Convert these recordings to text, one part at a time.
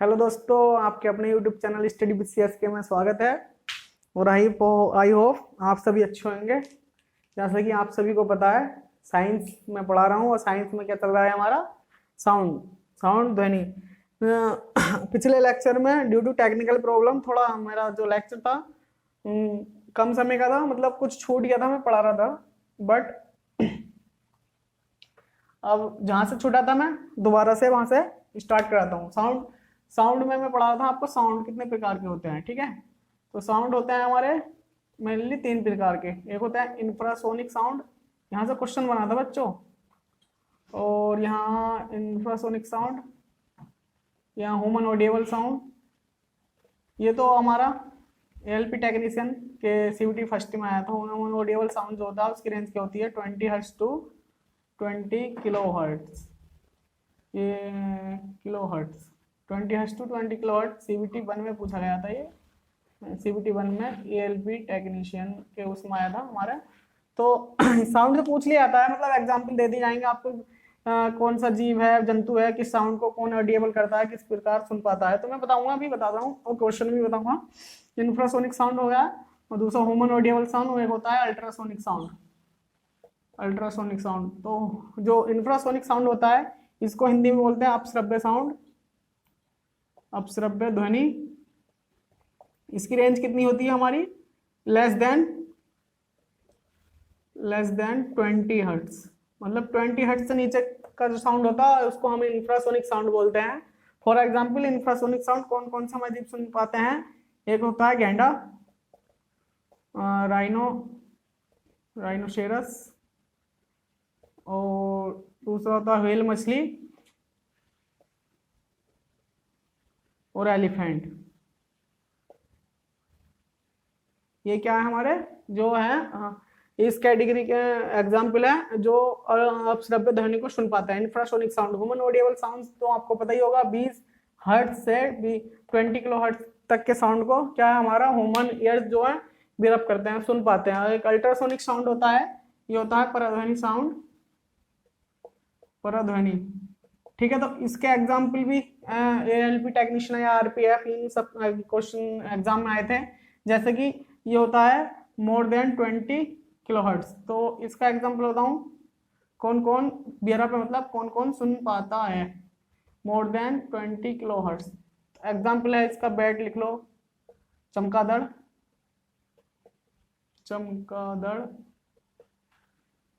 Hello दोस्तों, आपके अपने YouTube channel study with CSK में स्वागत है। और आई होप आप सभी अच्छे होंगे। जैसा कि आप सभी को पता है, साइंस में पढ़ा रहा हूँ और साइंस में क्या चल रहा है हमारा साउंड साउंड ध्वनि। पिछले लेक्चर में ड्यू टू टेक्निकल प्रॉब्लम थोड़ा मेरा जो लेक्चर था कम समय का था, मतलब कुछ छूट गया था, मैं पढ़ा रहा था। बट अब जहां से छूटा था मैं दोबारा से वहां से स्टार्ट कराता हूँ। साउंड में मैं पढ़ा रहा था आपको साउंड कितने प्रकार के होते हैं, ठीक है। तो साउंड होते हैं हमारे मेनली 3 प्रकार के। एक होता है इंफ्रासोनिक साउंड, यहाँ से क्वेश्चन बना था बच्चों। और यहाँ इंफ्रासोनिक साउंड, यहाँ ह्यूमन ऑडिएबल साउंड। ये तो हमारा एएलपी टेक्नीशियन के सीवीटी फर्स्ट में आया था। ह्यूमन ऑडिएबल साउंड जो होता है उसकी रेंज क्या होती है 20 हर्ट्ज टू 20 किलो हर्ट्ज। ये kilohertz 20 hertz to 20 kilohertz CVT 1 में पूछा गया था। ये सीवीटी 1 में एएलपी टेक्नीशियन के उसमें आया था हमारे। तो साउंड से पूछ लिया जाता है, मतलब एग्जांपल दे दी जाएंगे आपको। कौन सा जीव है, जंतु है, किस साउंड को कौन ऑडिएबल करता है, किस प्रकार सुन पाता है, तो मैं बताऊंगा, अभी बताता हूँ और क्वेश्चन भी बताऊंगा। इंफ्रासोनिक साउंड हो गया और दूसरा ह्यूमन ऑडिएबल साउंड, और एक होता है अल्ट्रासोनिक साउंड। अल्ट्रासोनिक साउंड, तो जो इंफ्रासोनिक साउंड होता है इसको हिंदी में बोलते हैं अपश्रव्य साउंड, अपश्रव्य ध्वनि। इसकी रेंज कितनी होती है हमारी, लेस देन 20 हर्ट्ज। मतलब 20 हर्ट्ज से नीचे का जो साउंड होता है उसको हम इंफ्रासोनिक साउंड बोलते हैं। फॉर एग्जांपल इंफ्रासोनिक साउंड कौन कौन सा मजीब सुन पाते हैं। एक होता है गैंडा, राइनोसेरस, और दूसरा होता है व्हेल मछली और एलिफेंट। ये क्या है हमारे जो है इस कैटेगरी के एग्जाम्पल है जो अपश्रव्य ध्वनि को सुन पाता है। Infrasonic sound, human audible sound तो आपको पता ही होगा 20 हर्ट्ज से 20 किलो हर्ट्ज तक के साउंड को क्या है हमारा ह्यूमन ईयर्स जो है बिरप करते हैं, सुन पाते हैं। एक अल्ट्रासोनिक साउंड होता है, ये होता है पराध्वनि साउंड, पराध्वनि, ठीक है। तो इसके एग्जाम्पल भी एएलपी टेक्नीशियन या आरपीएफ इन सब क्वेश्चन एग्जाम में आए थे। जैसे कि ये होता है मोर देन 20 किलो हर्ट्ज। तो इसका एग्जाम्पल बताऊं कौन कौन बियरअप है, मतलब कौन कौन सुन पाता है more than 20 kilo hertz. Example है इसका बैट लिख लो, चमगादड़, चमगादड़,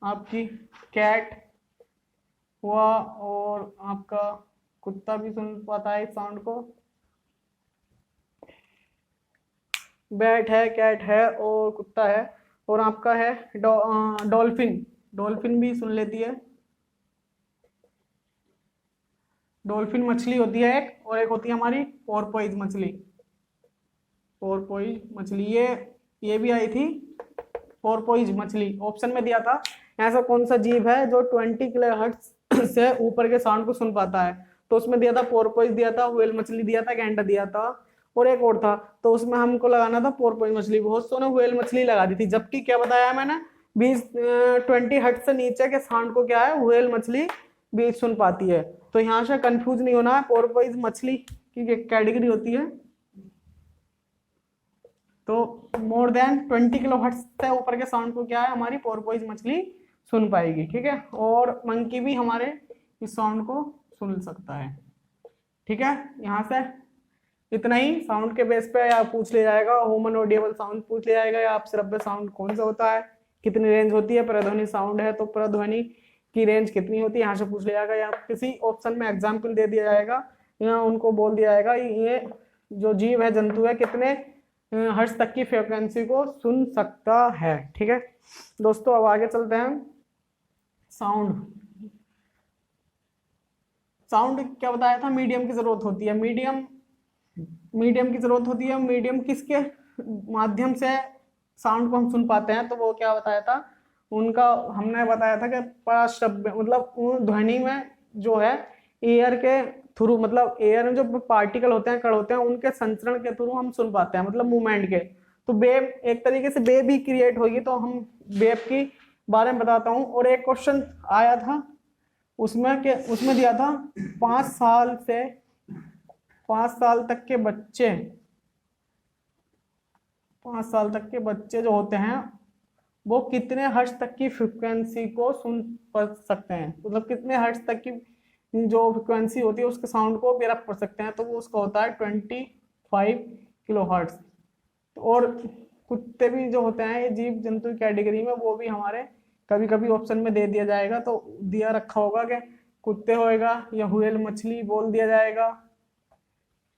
आपकी कैट हुआ, और आपका कुत्ता भी सुन पाता है इस साउंड को। बैट है, कैट है और कुत्ता है। और आपका है डॉल्फिन, डॉल्फिन भी सुन लेती है। डॉल्फिन मछली होती है एक, और एक होती है हमारी पोर्पोइज मछली। पोर्पोइज मछली ये भी आई थी, पोर्पोइज मछली ऑप्शन में दिया था। ऐसा कौन सा जीव है जो 20 किलो हर्ट्ज से ऊपर के साउंड को सुन पाता है, तो उसमें दिया था पोर्पोइज दिया था, व्हेल मछली दिया था, गैंडा दिया था, और एक और था। तो उसमें हमको लगाना था पोर्पोइज मछली, बहुत सो ने व्हेल मछली लगा दी थी। जबकि क्या बताया मैंने 20 हर्ट्ज से नीचे के साउंड को क्या है व्हेल मछली भी सुन पाती है। तो यहाँ से कंफ्यूज नहीं होना है, पोर्पोइज मछली की कैटेगरी होती है। तो मोर देन 20 किलो हर्ट्ज से ऊपर के साउंड को क्या है हमारी पोर्पोइज मछली सुन पाएगी, ठीक है। और मंकी भी हमारे इस साउंड को सुन सकता है, ठीक है। यहाँ से इतना ही साउंड के बेस पे या पूछ लिया जाएगा, ह्यूमन ऑडिएबल साउंड पूछ लिया जाएगा, या अपश्रव्य साउंड कौन सा होता है, कितनी रेंज होती है। पराध्वनि साउंड है तो पराध्वनि की रेंज कितनी होती है, यहाँ से पूछ लिया जाएगा, या किसी ऑप्शन में एग्जाम्पल दे दिया जाएगा, या उनको बोल दिया जाएगा ये जो जीव है, जंतु है, कितने हर्ट्ज तक की फ्रीक्वेंसी को सुन सकता है, ठीक है दोस्तों। अब आगे चलते हैं। साउंड क्या बताया था, मीडियम की जरूरत होती है। मीडियम की जरूरत होती है। मीडियम किसके माध्यम से साउंड को हम सुन पाते हैं, तो वो क्या बताया था उनका, हमने बताया था कि पराश्रव्य मतलब ध्वनि में जो है एयर के थ्रू, मतलब एयर में जो पार्टिकल होते हैं, कण होते हैं, उनके संचरण के थ्रू हम सुन पाते हैं, मतलब मूवमेंट के। तो वेव एक तरीके से वेव ही क्रिएट होगी, तो हम वेव की बारे में बताता हूँ। और एक क्वेश्चन आया था उसमें दिया था 5 साल से 5 साल तक के बच्चे, 5 साल तक के बच्चे जो होते हैं वो कितने हर्ट्ज तक की फ्रिक्वेंसी को सुन सकते हैं, मतलब कितने हर्ट्ज तक की जो फ्रिक्वेंसी होती है उसके साउंड को बेर अप कर सकते हैं, तो वो उसका होता है 25 किलो हर्ट्ज। और कुत्ते भी जो होते हैं ये जीव जंतु कैटेगरी में, वो भी हमारे कभी कभी ऑप्शन में दे दिया जाएगा, तो दिया रखा होगा कि कुत्ते होएगा या हुएल मछली बोल दिया जाएगा,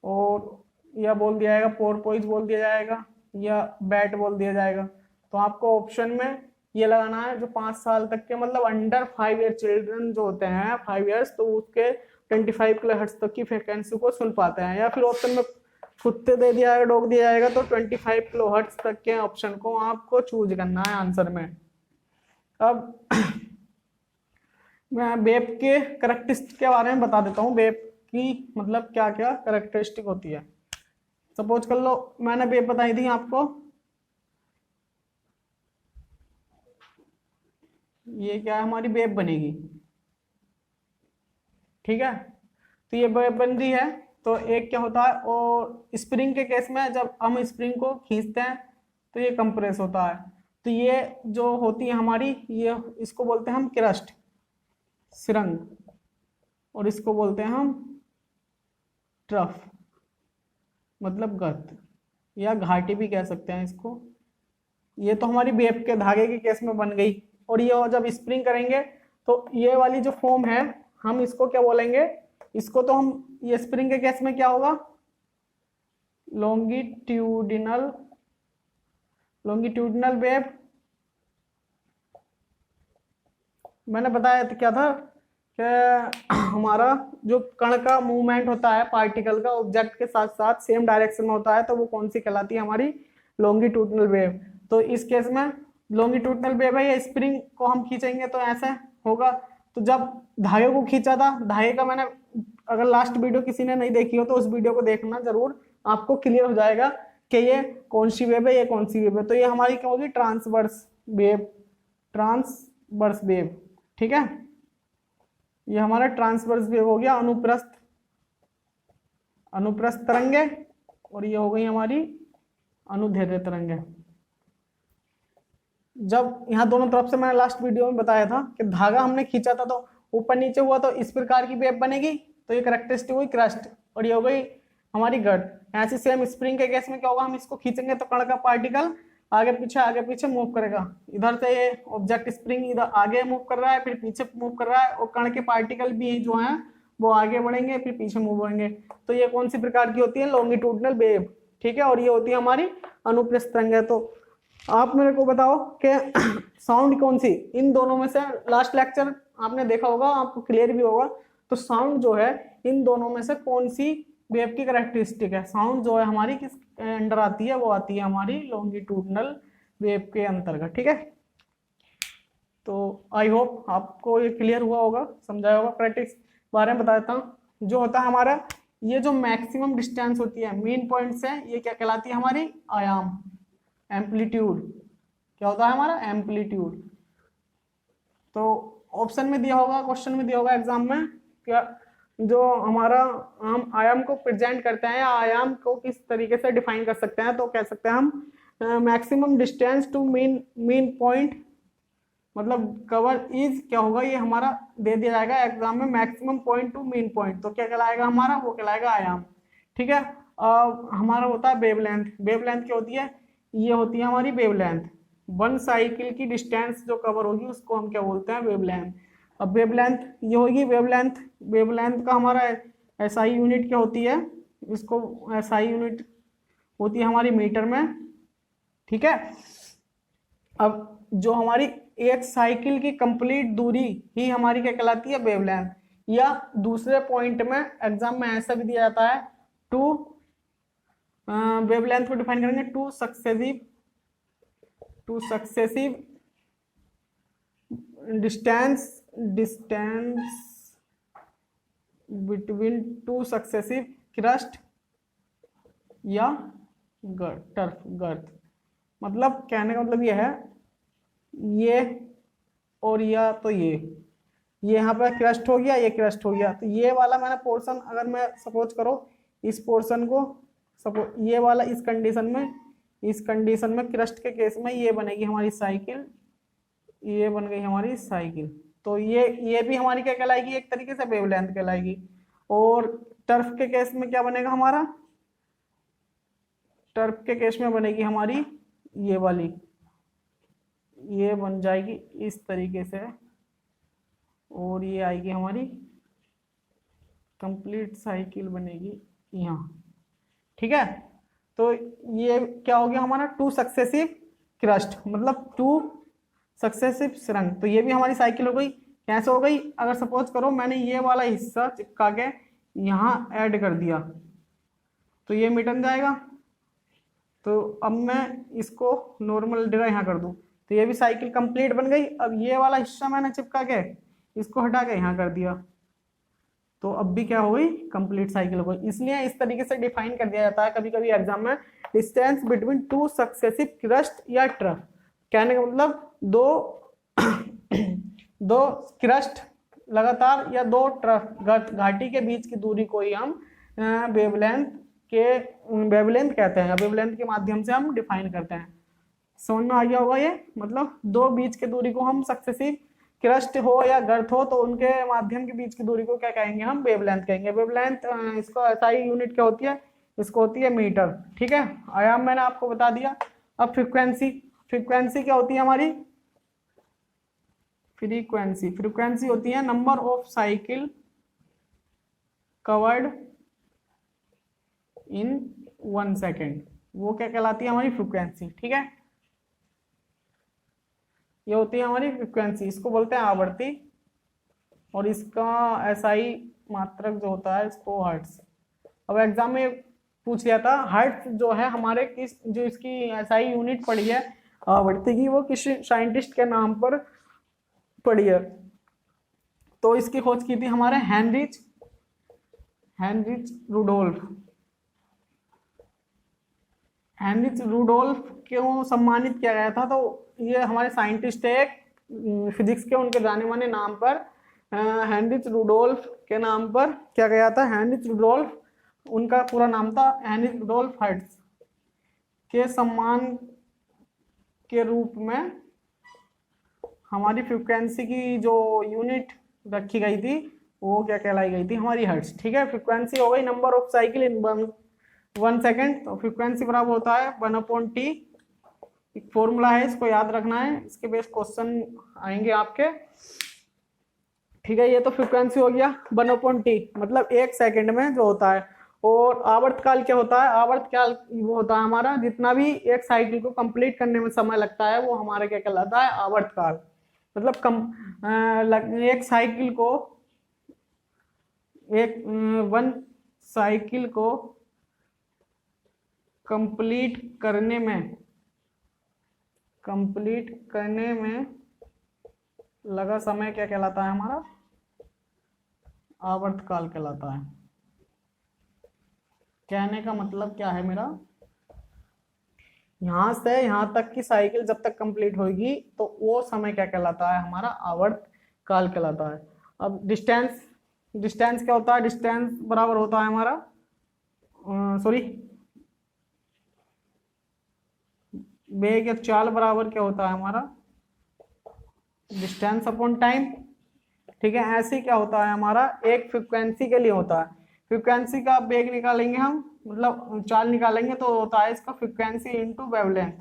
और या बोल दिया जाएगा पोर्पोइज बोल दिया जाएगा, या बैट बोल दिया जाएगा। तो आपको ऑप्शन में ये लगाना है जो 5 साल तक के, मतलब अंडर 5 ईयर चिल्ड्रन जो होते हैं 5 ईयर्स, तो उसके 25 किलो हर्ट्ज तक की फ्रिक्वेंसी को सुन पाते हैं। या फिर ऑप्शन में कुत्ते दे दिया जाएगा, डॉग दिया जाएगा, तो 25 किलो हर्ट्ज तक के ऑप्शन को आपको चूज करना है आंसर में। अब मैं वेब के करेक्टरिस्टिक के बारे में बता देता हूँ, वेब की मतलब क्या क्या करेक्टरिस्टिक होती है। सपोज कर लो मैंने वेब बताई थी आपको, ये क्या है हमारी वेब बनेगी, ठीक है। तो ये वेब बन रही है, तो एक क्या होता है, और स्प्रिंग के केस में जब हम स्प्रिंग को खींचते हैं तो ये कंप्रेस होता है। तो ये जो होती है हमारी, ये इसको बोलते हैं हम क्रस्ट, सुरंग, और इसको बोलते हैं हम ट्रफ, मतलब गर्त या घाटी भी कह सकते हैं इसको। ये तो हमारी वेब के धागे के केस में बन गई। और ये जब स्प्रिंग करेंगे तो ये वाली जो फॉर्म है हम इसको क्या बोलेंगे, इसको तो हम, ये स्प्रिंग के केस में क्या होगा, लॉन्गिट्यूडिनल, लॉन्गिट्यूडिनल वेव। मैंने बताया था क्या था कि हमारा जो कण का मूवमेंट होता है पार्टिकल का ऑब्जेक्ट के साथ साथ सेम डायरेक्शन में होता है, तो वो कौन सी कहलाती है, हमारी लॉन्गिट्यूडिनल वेव। तो इस केस में लॉन्गिट्यूडिनल वेव है, ये स्प्रिंग को हम खींचेंगे तो ऐसे होगा। तो जब धागे को खींचा था, धागे का मैंने, अगर लास्ट वीडियो किसी ने नहीं देखी हो तो उस वीडियो को देखना जरूर, आपको क्लियर हो जाएगा कि ये कौन सी वेव है, ये कौन सी वेव है। तो ये हमारी क्या होगी, ट्रांसवर्स वेव, ट्रांसवर्स वेव, ठीक है। ये हमारा ट्रांसवर्स वेव हो गया, अनुप्रस्थ, अनुप्रस्थ तरंगे, और ये हो गई हमारी अनुदैर्ध्य तरंगे। जब यहाँ दोनों तरफ से मैंने लास्ट वीडियो में बताया था कि धागा हमने खींचा था तो ऊपर नीचे हुआ, तो इस प्रकार की वेव बनेगी, तो ये करेक्टरिस्टिक हुई क्रस्ट, और ये हो गई हमारी गर्त। ऐसे सेम स्प्रिंग के केस में क्या होगा, हम इसको खींचेंगे तो कण का पार्टिकल आगे पीछे मूव करेगा। इधर से ये ऑब्जेक्ट स्प्रिंग इधर आगे मूव कर रहा है, फिर पीछे मूव कर रहा है, और कण के पार्टिकल भी जो है वो आगे बढ़ेंगे फिर पीछे मूव होंगे। तो ये कौन सी प्रकार की होती है, लॉन्गिट्यूडिनल वेव, ठीक है। और ये होती है हमारी अनुप्रस्थ तरंग। तो आप मेरे को बताओ कि साउंड कौन सी इन दोनों में से, लास्ट लेक्चर आपने देखा होगा, आपको क्लियर भी होगा। तो साउंड जो है इन दोनों में से कौन सी वेव की कैरेक्टरिस्टिक है, साउंड जो है हमारी किस अंडर आती है, वो आती है हमारी लॉन्गिट्यूडिनल वेव के अंतर्गत, ठीक है। तो आई होप आपको ये क्लियर हुआ होगा, समझाया होगा। प्रैक्टिस बारे में बता देता हूँ। जो होता है हमारा, ये जो मैक्सिमम डिस्टेंस होती है मेन पॉइंट से, ये क्या कहलाती है हमारी, आयाम, एम्पलीट्यूड। क्या होता है हमारा, एम्पलीट्यूड। तो ऑप्शन में दिया होगा, क्वेश्चन में दिया होगा एग्जाम में, क्या जो हमारा हम आयाम को प्रेजेंट करते हैं या आयाम को किस तरीके से डिफाइन कर सकते हैं, तो कह सकते हैं हम maximum distance to mean point, मतलब कवर इज क्या होगा, ये हमारा दे दिया जाएगा एग्जाम में, maximum point to mean point, तो क्या कहलाएगा हमारा, वो कहलाएगा आयाम, ठीक है। हमारा होता है वेवलेंथ। वेवलेंथ क्या होती है, ये होती है हमारी वेवलेंथ, 1 साइकिल की डिस्टेंस जो कवर होगी उसको हम क्या बोलते हैं, वेवलेंथ। अब वेवलेंथ ये होगी, वेवलेंथ, वेवलेंथ का हमारा एसआई यूनिट क्या होती है, इसको एसआई यूनिट होती है हमारी मीटर में, ठीक है। अब जो हमारी एक साइकिल की कंप्लीट दूरी ही हमारी क्या कहलाती है, वेवलेंथ। या दूसरे पॉइंट में एग्जाम में ऐसा भी दिया जाता है, टू वेवलेंथ को डिफाइन करेंगे, two successive distance between two successive crust या टर्फ गर्थ। मतलब कहने का मतलब ये है, ये और या तो ये यहाँ पर क्रस्ट हो गया, ये क्रस्ट हो गया, तो ये वाला मैंने पोर्शन, अगर मैं सपोज करो इस पोर्शन को सपोज ये वाला इस कंडीशन में क्रस्ट के केस में ये बनेगी हमारी साइकिल, ये बन गई हमारी साइकिल। तो ये भी हमारी क्या कहलाएगी, एक तरीके से वेवलेंथ कहलाएगी। और टर्फ के केस में क्या बनेगा हमारा, टर्फ के केस में बनेगी हमारी ये वाली, ये बन जाएगी इस तरीके से, और ये आएगी हमारी कंप्लीट साइकिल बनेगी यहाँ। ठीक है, तो ये क्या हो गया हमारा, 2 सक्सेसिव क्रस्ट, मतलब 2 सक्सेसिव सुरंग। तो ये भी हमारी साइकिल हो गई। कैसे हो गई, अगर सपोज करो मैंने ये वाला हिस्सा चिपका के यहाँ ऐड कर दिया तो ये मिटन जाएगा। तो अब मैं इसको नॉर्मल जगह यहाँ कर दूं तो ये भी साइकिल कंप्लीट बन गई। अब ये वाला हिस्सा मैंने चिपका के इसको हटा के यहाँ कर दिया तो अब भी क्या हो गई, कंप्लीट साइकिल हो गई। इसलिए इस तरीके से डिफाइन कर दिया जाता है कभी कभी एग्जाम में, डिस्टेंस बिटवीन 2 सक्सेसिव क्रस्ट या ट्रफ। कहने का मतलब दो क्रस्ट लगातार या 2 ट्रफ घाटी के बीच की दूरी को ही हम वेवलेंथ कहते हैं, वेवलेंथ के माध्यम से हम डिफाइन करते हैं। समझ में आ गया होगा ये, मतलब 2 बीच के दूरी को हम सक्सेसिव क्रस्ट हो या गर्त हो तो उनके माध्यम के बीच की दूरी को क्या कहेंगे, हम वेवलेंथ कहेंगे। वेवलेंथ इसको SI यूनिट क्या होती है, इसको होती है मीटर। ठीक है, आयाम मैंने आपको बता दिया। अब फ्रीक्वेंसी क्या होती है हमारी, फ्रीक्वेंसी होती है number of cycle covered in 1 second, वो क्या कहलाती है हमारी फ्रीक्वेंसी। ठीक है, ये होती है हमारी फ्रीक्वेंसी, इसको बोलते हैं आवर्ती, और इसका SI मात्रक जो होता है इसको हर्ट्ज। अब एग्जाम में पूछ लिया था हर्ट्ज जो है हमारे किस, जो इसकी SI यूनिट पड़ी है आवर्ती की, वो किस साइंटिस्ट के नाम पर पड़ी है। तो इसकी खोज की थी हमारे हेनरिच रुडोल्फ क्यों सम्मानित किया गया था, तो ये हमारे साइंटिस्ट है एक फिजिक्स के, उनके जाने माने नाम पर हेनरिच रुडोल्फ के नाम पर क्या गया था, हेनरिच रुडोल्फ, उनका पूरा नाम था हेनरिच रुडोल्फ हर्ट्ज, के सम्मान के रूप में हमारी फ्रीक्वेंसी की जो यूनिट रखी गई थी वो क्या कहलाई गई थी, हमारी हर्ट्ज। ठीक है, फ्रीक्वेंसी हो गई number of cycle in 1 second. तो फ्रीक्वेंसी बराबर होता है 1/t, एक फॉर्मूला है, इसको याद रखना है, इसके बेस क्वेश्चन आएंगे आपके। ठीक है, ये तो फ्रीक्वेंसी हो गया 1/t, मतलब 1 सेकेंड में जो होता है। और आवर्तकाल क्या होता है, आवर्तकाल वो होता है हमारा जितना भी एक साइकिल को कंप्लीट करने में समय लगता है वो हमारा क्या कहलाता है, आवर्तकाल। मतलब एक साइकिल को वन साइकिल को कंप्लीट करने में लगा समय क्या कहलाता है हमारा, आवर्तकाल कहलाता है। कहने का मतलब क्या है मेरा, यहां से यहां तक की साइकिल जब तक कंप्लीट होगी तो वो समय क्या कहलाता है, हमारा आवर्तकाल कहलाता है। अब डिस्टेंस क्या होता है, डिस्टेंस बराबर होता है हमारा वेग या चाल बराबर क्या होता है हमारा, डिस्टेंस अपॉन टाइम। ठीक है, ऐसे क्या होता है हमारा, एक फ्रीक्वेंसी के लिए होता है, फ्रीक्वेंसी का वेग निकालेंगे हम, मतलब चाल निकालेंगे तो होता है इसका फ्रीक्वेंसी इंटू वेवलेंथ।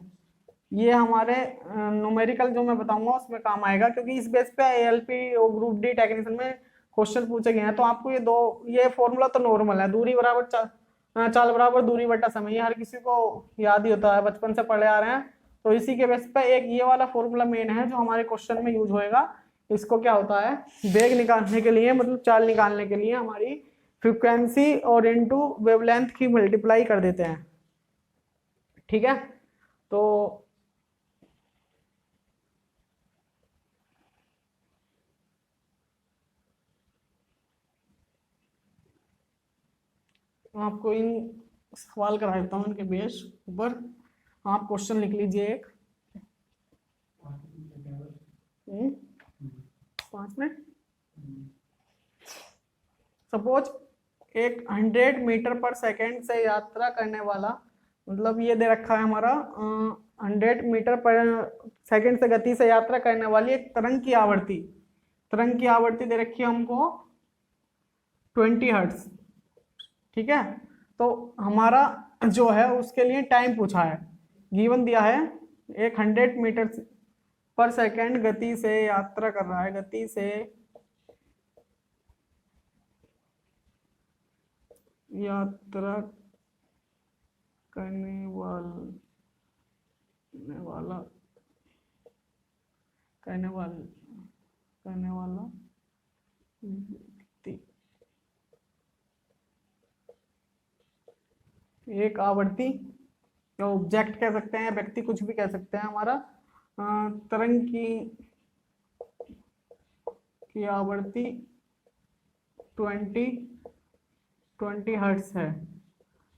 ये हमारे न्यूमेरिकल जो मैं बताऊंगा उसमें काम आएगा, क्योंकि इस बेस पे ALP और ग्रुप डी टेक्नीशियन में क्वेश्चन पूछे गए हैं। तो आपको ये फॉर्मूला तो नॉर्मल है, दूरी बराबर चाल बराबर दूरी बटा समय, ये हर किसी को याद ही होता है, बचपन से पढ़े आ रहे हैं। तो इसी के बेस पे एक ये वाला फॉर्मूला मेन है जो हमारे क्वेश्चन में यूज होएगा। इसको क्या होता है, वेग निकालने के लिए, मतलब चाल निकालने के लिए हमारी फ्रीक्वेंसी और इनटू वेवलेंथ की मल्टीप्लाई कर देते हैं। ठीक है, तो आपको इन सवाल करा देता हूँ इनके बेस ऊपर, आप क्वेश्चन लिख लीजिए एक 5 मिनट। सपोज एक 100 मीटर पर सेकेंड से यात्रा करने वाला, मतलब ये दे रखा है हमारा 100 मीटर पर सेकेंड से गति से यात्रा करने वाली एक तरंग की आवृत्ति, तरंग की आवृत्ति दे रखी है हमको 20 हर्ट्ज। ठीक है, तो हमारा जो है उसके लिए टाइम पूछा है, गिवन दिया है एक 100 मीटर पर सेकेंड गति से यात्रा कर रहा है, गति से यात्रा करने वाला व्यक्ति, एक आवृत्ति या ऑब्जेक्ट कह सकते हैं, व्यक्ति कुछ भी कह सकते हैं, हमारा तरंग की आवृत्ति 20 हर्ट्ज है।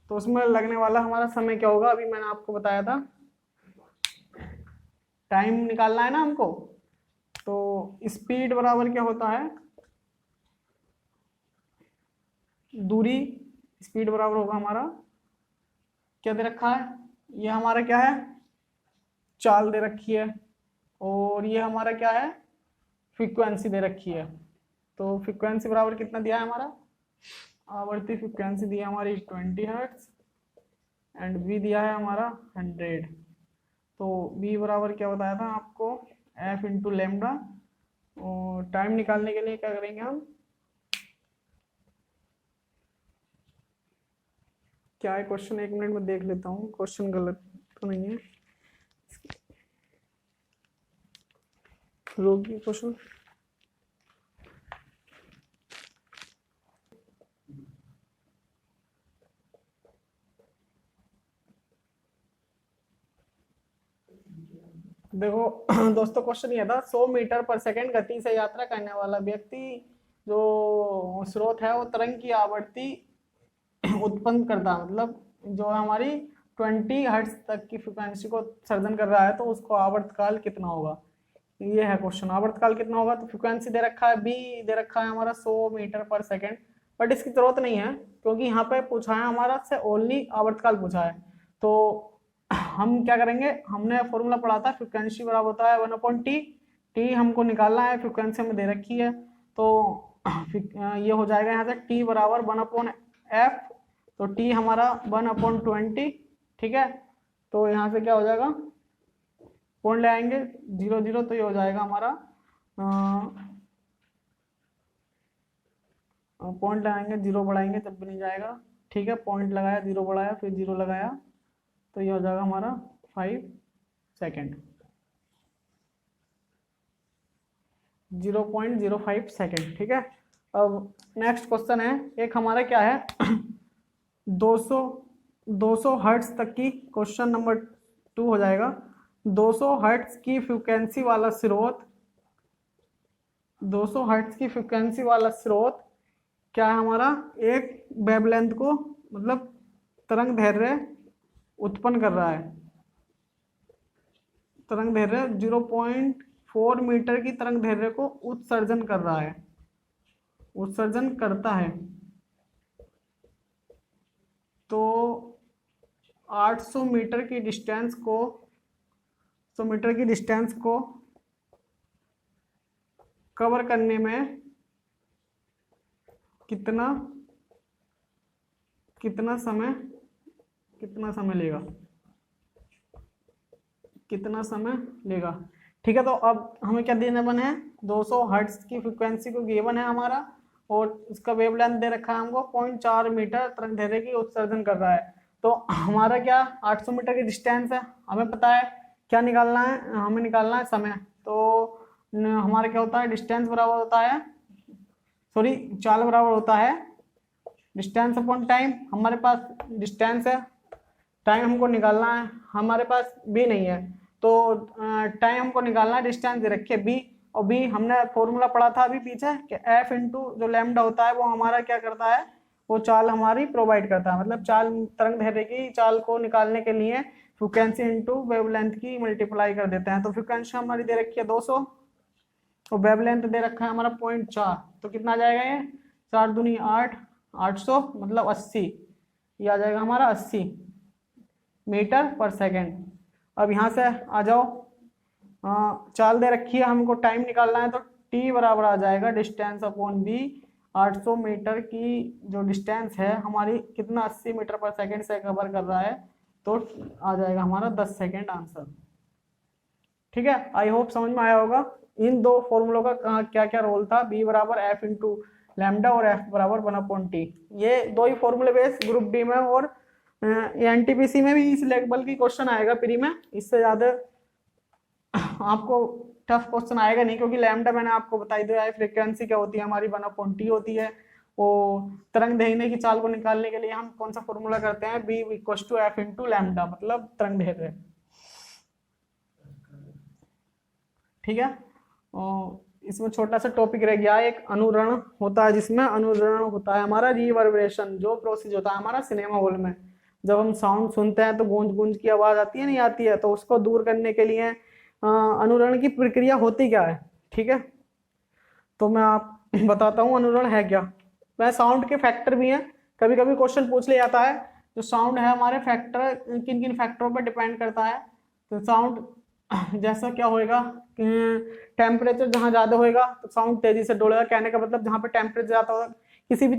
तो उसमें लगने वाला हमारा समय क्या होगा, अभी मैंने आपको बताया था, टाइम निकालना है ना हमको। तो स्पीड बराबर क्या होता है, दूरी, स्पीड बराबर होगा हमारा, क्या दे रखा है, ये हमारा क्या है, चाल दे रखी है, और ये हमारा क्या है, फ्रीक्वेंसी दे रखी है। तो फ्रीक्वेंसी बराबर कितना दिया है हमारा, आवर्ती फ्रीक्वेंसी दी है हमारी 20 हर्ट्ज एंड v दिया है हमारा 100। तो v बराबर क्या बताया था आपको, f इंटू लेमडा। और टाइम निकालने के लिए क्या करेंगे हम, क्या है क्वेश्चन, 1 मिनट में देख लेता हूँ क्वेश्चन गलत तो नहीं है, रोगी क्वेश्चन। देखो दोस्तों, क्वेश्चन ये था 100 मीटर पर सेकंड गति से यात्रा करने वाला व्यक्ति, जो स्रोत है वो तरंग की आवृत्ति उत्पन्न करता है, मतलब जो हमारी 20 हर्ट्ज तक की फ्रीक्वेंसी को सर्जन कर रहा है, तो उसको आवर्तकाल कितना होगा, ये है क्वेश्चन। आवर्तकाल कितना होगा, तो फ्रीक्वेंसी दे रखा है, बी दे रखा है हमारा 100 मीटर पर सेकेंड, बट इसकी जरूरत नहीं है क्योंकि यहाँ पे पूछा है हमारा से ओनली आवर्तकाल पूछा है। तो हम क्या करेंगे, हमने फॉर्मूला पढ़ा था, फ्रीक्वेंसी बराबर होता है 1/t, टी हमको निकालना है, फ्रीक्वेंसी हमें दे रखी है, तो ये हो जाएगा यहाँ से t बराबर 1/f, तो t हमारा 1/20। ठीक है, तो यहाँ से क्या हो जाएगा, पॉइंट ले आएंगे 0 0, तो ये हो जाएगा हमारा पॉइंट लगाएंगे, 0 बढ़ाएंगे तब भी नहीं जाएगा। ठीक है, पॉइंट लगाया, 0 बढ़ाया, फिर 0 लगाया, तो ये हो जाएगा हमारा 5 सेकेंड, 0.05 सेकेंड। ठीक है, अब नेक्स्ट क्वेश्चन है, एक हमारा क्या है 200 हर्ट्ज तक की, क्वेश्चन नंबर 2 हो जाएगा। 200 हर्ट्ज की फ्रीक्वेंसी वाला स्रोत, 200 हर्ट्ज की फ्रीक्वेंसी वाला स्रोत क्या है हमारा, एक वेवलेंथ को, मतलब तरंग दैर्ध्य उत्पन्न कर रहा है, तरंग दैर्ध्य 0.4 मीटर की तरंग दैर्ध्य को उत्सर्जन कर रहा है, उत्सर्जन करता है। तो 800 मीटर की डिस्टेंस को, 100 मीटर की डिस्टेंस को कवर करने में कितना समय लेगा, कितना समय लेगा। ठीक है, तो अब हमें क्या देना बने है, 200 हर्ट्ज की फ्रीक्वेंसी को गिवन है हमारा, और इसका वेवलेंथ दे रखा है हमको 0.4 मीटर तरंग दैर्ध्य की उत्सर्जन कर रहा है। तो हमारा क्या 800 मीटर की डिस्टेंस है, हमें पता है क्या निकालना है, हमें निकालना है समय। तो हमारा क्या होता है, डिस्टेंस बराबर होता है, सॉरी चाल बराबर होता है डिस्टेंस अपॉन टाइम। हमारे पास डिस्टेंस है, टाइम हमको निकालना है, हमारे पास बी नहीं है, तो टाइम हमको निकालना है, डिस्टेंस दे रखी है बी, और बी हमने फॉर्मूला पढ़ा था अभी पीछे कि एफ इंटू जो लैम्डा होता है वो हमारा क्या करता है, वो चाल हमारी प्रोवाइड करता है, मतलब चाल तरंग दैर्ध्य की चाल को निकालने के लिए फ्रीक्वेंसी इंटू वेवलेंथ की मल्टीप्लाई कर देते हैं। तो फ्रीक्वेंसी हमारी दे रखी है 200 और वेवलेंथ दे रखा है हमारा 0.4, तो कितना आ जाएगा ये, 4 दूनी 8, 800 मतलब 80, ये आ जाएगा हमारा 80 मीटर पर सेकेंड। अब यहाँ से आ जाओ, चाल दे रखी है, हमको टाइम निकालना है, तो टी बराबर आ जाएगा डिस्टेंस अपॉन बी। 800 मीटर की जो डिस्टेंस है हमारी कितना 80 मीटर पर सेकेंड से कवर कर रहा है, तो आ जाएगा हमारा 10 सेकेंड आंसर। ठीक है, आई होप समझ में आया होगा। इन दो फॉर्मूलों का क्या क्या रोल था, बी बराबर एफ इंटू लैम्डा और एफ बराबर 1/t, ये दो ही फॉर्मूले बेस ग्रुप डी में और एनटीपीसी में भी इस लेवल की क्वेश्चन आएगा प्री में, इससे ज्यादा आपको टफ क्वेश्चन आएगा नहीं, क्योंकि लैम्डा मैंने आपको बताई दिया है फ्रीक्वेंसी क्या होती है हमारी 1/t होती है। वो तरंग दैर्ध्य की चाल को निकालने के लिए हम कौन सा फॉर्मूला करते हैं, B equal to F into lambda, मतलब तरंग दैर्ध्य। ठीक है, और इसमें छोटा सा टॉपिक रह गया, एक अनुरण होता है, जिसमें अनुरण होता है हमारा रिवर्बरेशन, जो प्रोसेस होता है हमारा सिनेमा हॉल में, जब हम साउंड सुनते हैं तो गूंज गूंज की आवाज आती है नहीं आती है, तो उसको दूर करने के लिए अनुरण की प्रक्रिया होती क्या है। ठीक है, तो मैं आप बताता हूँ अनुरण है क्या। वह साउंड के फैक्टर भी हैं, कभी कभी क्वेश्चन पूछ लिया जाता है जो साउंड है हमारे फैक्टर किन किन फैक्टरों पर डिपेंड करता है। तो साउंड जैसा क्या होएगा, टेम्परेचर जहाँ ज्यादा होएगा तो साउंड तेजी से डोलेगा, कहने का मतलब जहाँ पे टेम्परेचर ज्यादा होगा, किसी भी